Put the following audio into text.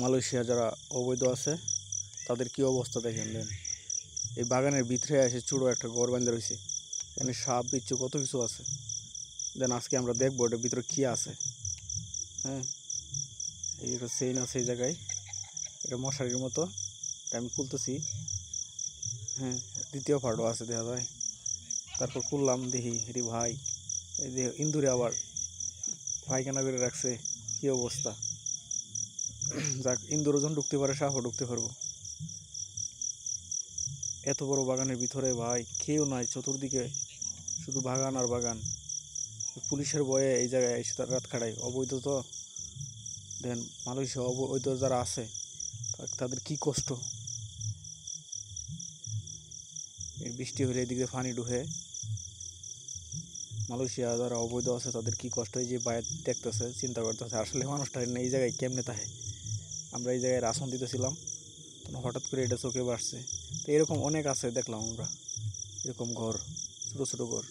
Malaysia যারা অবৈধ আছে তাদের কি অবস্থা দেখেন দেন। এই বাগানের ভিতরে এসে ছোটো একটা ঘর বাঁধা রয়েছে, এখানে সাপ বিচ্ছু কত কিছু আছে। দেন আজকে আমরা দেখবো এটার ভিতরে কি আছে। হ্যাঁ, এই একটা চেইন আছে এই জায়গায়, এটা মশারির মতো, এটা আমি খুলতেছি। হ্যাঁ, দ্বিতীয় পার্টও আছে দেখা যায়। তারপর খুললাম দেখি এটি ভাই, এই যে ইন্দুরে আবার পায়খানা করে রাখছে, কি অবস্থা। যাক, ইন্দুর ওজন ঢুকতে পারে, সাপও ঢুকতে পারবো। এত বড় বাগানের ভিতরে ভাই কেউ নাই, চতুর্দিকে শুধু বাগান আর বাগান। পুলিশের ভয়ে এই জায়গায় এসে তার রাত কাটায়, অবৈধ তো। দেন মালয়েশিয়া অবৈধ যারা আছে তাদের কি কষ্ট। এই বৃষ্টি হলে এদিকে পানি ঢুকে, মালয়েশিয়া যারা অবৈধ আছে তাদের কি কষ্ট। এই যে বাইরে দেখতেছে, চিন্তা করতেছে আসলে মানুষটা এই জায়গায় কেমনে থাকে। আমরা এই জায়গায় রাশন দিতেছিলাম, তখন হঠাৎ করে এটা চোখে বাসছে। তো এরকম অনেক আছে দেখলাম আমরা, এরকম ঘর, ছোটো ছোটো ঘর।